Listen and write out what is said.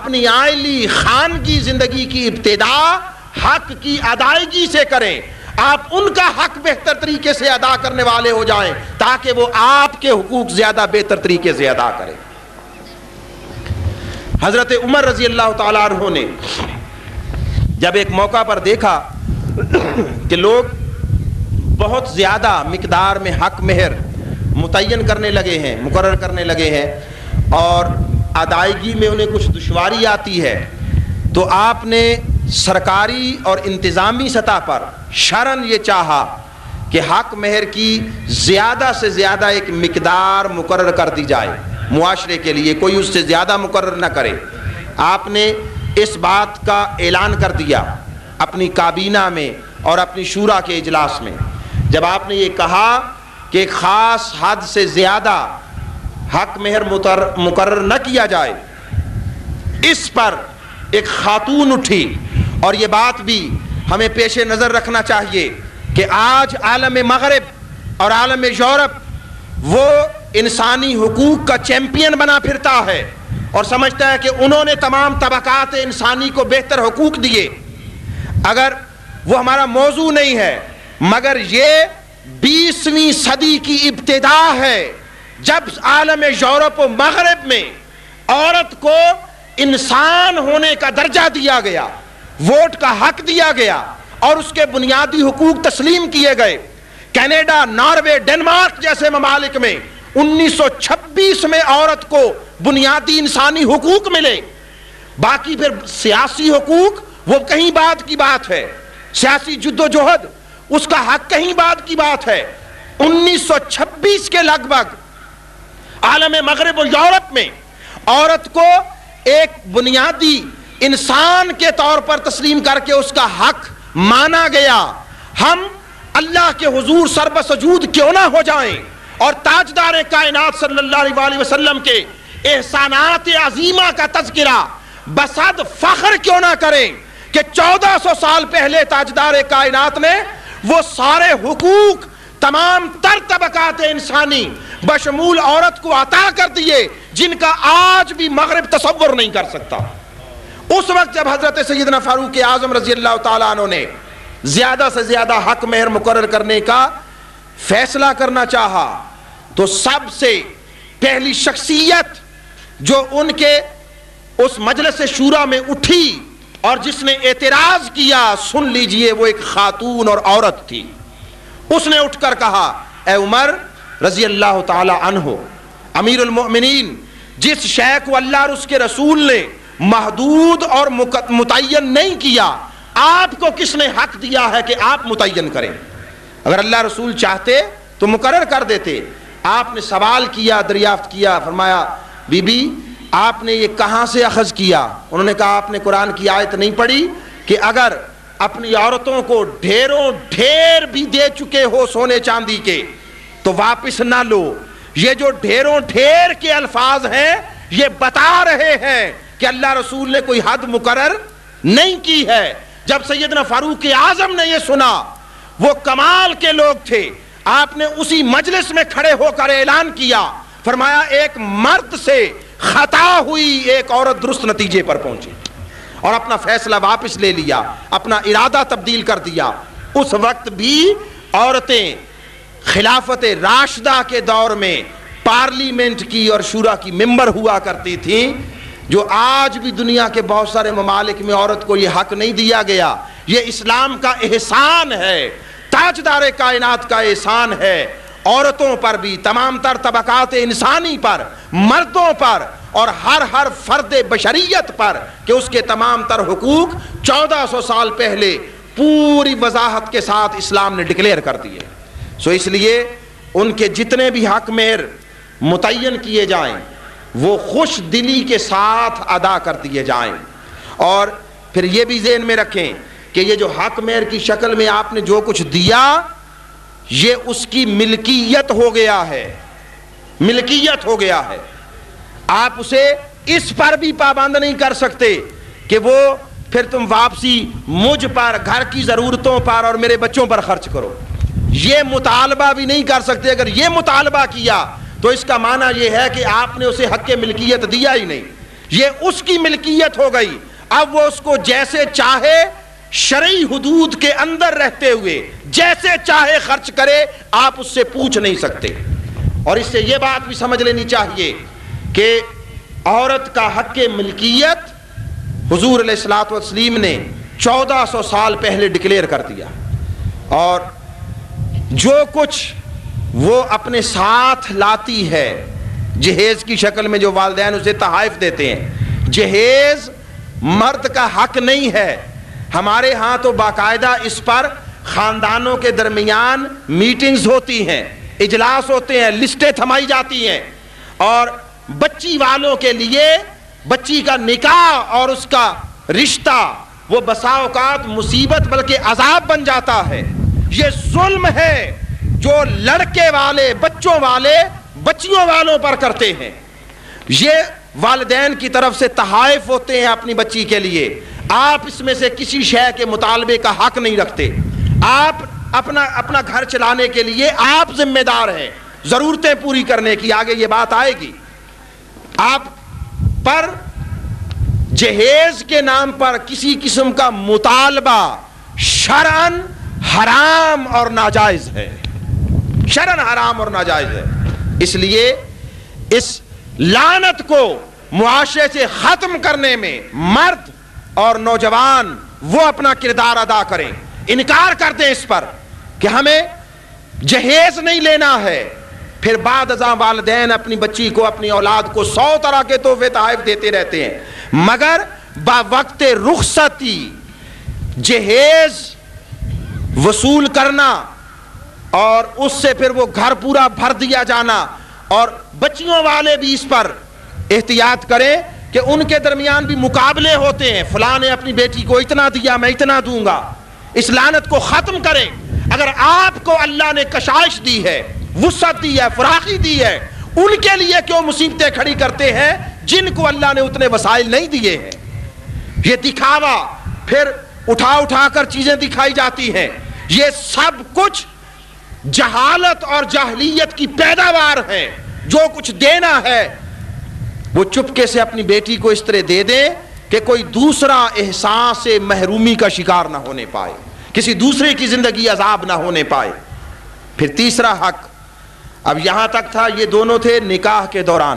اپنی عائلی خانگی زندگی کی ابتدا حق کی ادائیگی سے کریں، آپ ان کا حق بہتر طریقے سے ادا کرنے والے ہو جائیں تاکہ وہ آپ کے حقوق زیادہ بہتر طریقے سے ادا کریں۔ حضرت عمر رضی اللہ تعالیٰ عنہ نے جب ایک موقع پر دیکھا کہ لوگ بہت زیادہ مقدار میں حق مہر متعین کرنے لگے ہیں، مقرر کرنے لگے ہیں، اور ادائیگی میں انہیں کچھ دشواری آتی ہے، تو آپ نے سرکاری اور انتظامی سطح پر شرعاً یہ چاہا کہ حق مہر کی زیادہ سے زیادہ ایک مقدار مقرر کر دی جائے، معاشرے کے لیے کوئی اس سے زیادہ مقرر نہ کرے۔ آپ نے اس بات کا اعلان کر دیا اپنی کابینہ میں اور اپنی شورا کے اجلاس میں، جب آپ نے یہ کہا کہ ایک خاص حد سے زیادہ حق مہر مقرر نہ کیا جائے، اس پر ایک خاتون اٹھی، اور یہ بات بھی ہمیں پیش نظر رکھنا چاہیے کہ آج عالم مغرب اور عالم یورپ وہ انسانی حقوق کا چیمپئن بنا پھرتا ہے اور سمجھتا ہے کہ انہوں نے تمام طبقات انسانی کو بہتر حقوق دیے۔ اگر وہ ہمارا موضوع نہیں ہے، مگر یہ 20ویں صدی کی ابتدا ہے جب عالم یورپ و مغرب میں عورت کو انسان ہونے کا درجہ دیا گیا، ووٹ کا حق دیا گیا اور اس کے بنیادی حقوق تسلیم کیے گئے۔ کینیڈا، ناروے، ڈنمارک جیسے ممالک میں 1926 میں عورت کو بنیادی انسانی حقوق ملے۔ باقی پھر سیاسی حقوق وہ کہیں بعد کی بات ہے، سیاسی جدوجہد اس کا حق کہیں بعد کی بات ہے۔ 1926 کے لگ بھگ عالم مغرب و یورپ میں عورت کو ایک بنیادی انسان کے طور پر تسلیم کر کے اس کا حق مانا گیا۔ ہم اللہ کے حضور سر بسجود کیوں نہ ہو جائیں اور تاجدار کائنات صلی اللہ علیہ وسلم کے احسانات عظیمہ کا تذکرہ بصد فخر کیوں نہ کریں کہ 1400 سال پہلے تاجدار کائنات نے وہ سارے حقوق تمام تر طبقات انسانی بشمول عورت کو عطا کر دیے جن کا آج بھی مغرب تصور نہیں کر سکتا۔ اس وقت جب حضرت سیدنا فاروق اعظم رضی اللہ تعالیٰ عنہ نے زیادہ سے زیادہ حق مہر مقرر کرنے کا فیصلہ کرنا چاہا، تو سب سے پہلی شخصیت جو ان کے اس مجلس شورا میں اٹھی اور جس نے اعتراض کیا، سن لیجئے، وہ ایک خاتون اور عورت تھی۔ اس نے اٹھ کر کہا، اے عمر رضی اللہ تعالی عنہ، امیر المؤمنین، جس شے کو اللہ اور اس کے رسول نے محدود اور متعین نہیں کیا، آپ کو کس نے حق دیا ہے کہ آپ متعین کریں؟ اگر اللہ رسول چاہتے تو مقرر کر دیتے۔ آپ نے سوال کیا، دریافت کیا، فرمایا بی بی آپ نے یہ کہاں سے اخذ کیا؟ انہوں نے کہا آپ نے قرآن کی آیت نہیں پڑھی کہ اگر اپنی عورتوں کو ڈھیروں ڈھیر بھی دے چکے ہو سونے چاندی کے تو واپس نہ لو۔ یہ جو ڈھیروں ڈھیر کے الفاظ ہیں یہ بتا رہے ہیں کہ اللہ رسول نے کوئی حد مقرر نہیں کی ہے۔ جب سیدنا فاروق اعظم نے یہ سنا، وہ کمال کے لوگ تھے، آپ نے اسی مجلس میں کھڑے ہو کر اعلان کیا، فرمایا ایک مرد سے خطا ہوئی ایک عورت درست نتیجے پر پہنچی، اور اپنا فیصلہ واپس لے لیا، اپنا ارادہ تبدیل کر دیا۔ اس وقت بھی عورتیں خلافت راشدہ کے دور میں پارلیمنٹ کی اور شورا کی ممبر ہوا کرتی تھیں، جو آج بھی دنیا کے بہت سارے ممالک میں عورت کو یہ حق نہیں دیا گیا۔ یہ اسلام کا احسان ہے، تاجدار کائنات کا احسان ہے، عورتوں پر بھی، تمام تر طبقات انسانی پر، مردوں پر اور ہر فرد بشریت پر، کہ اس کے تمام تر حقوق 1400 سال پہلے پوری وضاحت کے ساتھ اسلام نے ڈکلیئر کر دیے۔ سو اس لیے ان کے جتنے بھی حق مہر متعین کیے جائیں وہ خوش دلی کے ساتھ ادا کر دیے جائیں، اور پھر یہ بھی ذہن میں رکھیں کہ یہ جو حق مہر کی شکل میں آپ نے جو کچھ دیا یہ اس کی ملکیت ہو گیا ہے، ملکیت ہو گیا ہے۔ آپ اسے اس پر بھی پابند نہیں کر سکتے کہ وہ پھر تم واپسی مجھ پر، گھر کی ضرورتوں پر اور میرے بچوں پر خرچ کرو، یہ مطالبہ بھی نہیں کر سکتے۔ اگر یہ مطالبہ کیا تو اس کا معنی یہ ہے کہ آپ نے اسے حق ملکیت دیا ہی نہیں۔ یہ اس کی ملکیت ہو گئی، اب وہ اس کو جیسے چاہے شرعی حدود کے اندر رہتے ہوئے جیسے چاہے خرچ کرے، آپ اس سے پوچھ نہیں سکتے۔ اور اس سے یہ بات بھی سمجھ لینی چاہیے کہ عورت کا حق ملکیت حضور علیہ الصلوۃ والتسلیم نے 1400 سال پہلے ڈکلیئر کر دیا، اور جو کچھ وہ اپنے ساتھ لاتی ہے جہیز کی شکل میں، جو والدین اسے تحائف دیتے ہیں، جہیز مرد کا حق نہیں ہے۔ ہمارے ہاں تو باقاعدہ اس پر خاندانوں کے درمیان میٹنگز ہوتی ہیں، اجلاس ہوتے ہیں، لسٹیں تھمائی جاتی ہیں، اور بچی والوں کے لیے بچی کا نکاح اور اس کا رشتہ وہ بسا اوقات مصیبت بلکہ عذاب بن جاتا ہے۔ یہ ظلم ہے جو لڑکے والے، بچوں والے، بچیوں والوں پر کرتے ہیں۔ یہ والدین کی طرف سے تحائف ہوتے ہیں اپنی بچی کے لیے، آپ اس میں سے کسی شے کے مطالبے کا حق نہیں رکھتے۔ آپ اپنا گھر چلانے کے لیے آپ ذمہ دار ہیں، ضرورتیں پوری کرنے کی، آگے یہ بات آئے گی۔ آپ پر جہیز کے نام پر کسی قسم کا مطالبہ شرعاً حرام اور ناجائز ہے، شرعاً حرام اور ناجائز ہے۔ اس لیے اس لعنت کو معاشرے سے ختم کرنے میں مرد اور نوجوان وہ اپنا کردار ادا کریں، انکار کر دیں اس پر کہ ہمیں جہیز نہیں لینا ہے، پھر بعد ازاں والدین اپنی بچی کو، اپنی اولاد کو 100 طرح کے تحفے تحائف دیتے رہتے ہیں، مگر با وقت رخصتی جہیز وصول کرنا اور اس سے پھر وہ گھر پورا بھر دیا جانا، اور بچیوں والے بھی اس پر احتیاط کریں کہ ان کے درمیان بھی مقابلے ہوتے ہیں، فلاں نے اپنی بیٹی کو اتنا دیا، میں اتنا دوں گا۔ اس لعنت کو ختم کریں۔ اگر آپ کو اللہ نے کشائش دی ہے، وسعت دی ہے، فراخی دی ہے، ان کے لیے کیوں مصیبتیں کھڑی کرتے ہیں جن کو اللہ نے اتنے وسائل نہیں دیے ہیں؟ یہ دکھاوا، پھر اٹھا کر چیزیں دکھائی جاتی ہیں، یہ سب کچھ جہالت اور جاہلیت کی پیداوار ہے۔ جو کچھ دینا ہے وہ چپکے سے اپنی بیٹی کو اس طرح دے دیں کہ کوئی دوسرا احساس محرومی کا شکار نہ ہونے پائے، کسی دوسرے کی زندگی عذاب نہ ہونے پائے۔ پھر تیسرا حق، اب یہاں تک تھا، یہ دونوں تھے نکاح کے دوران۔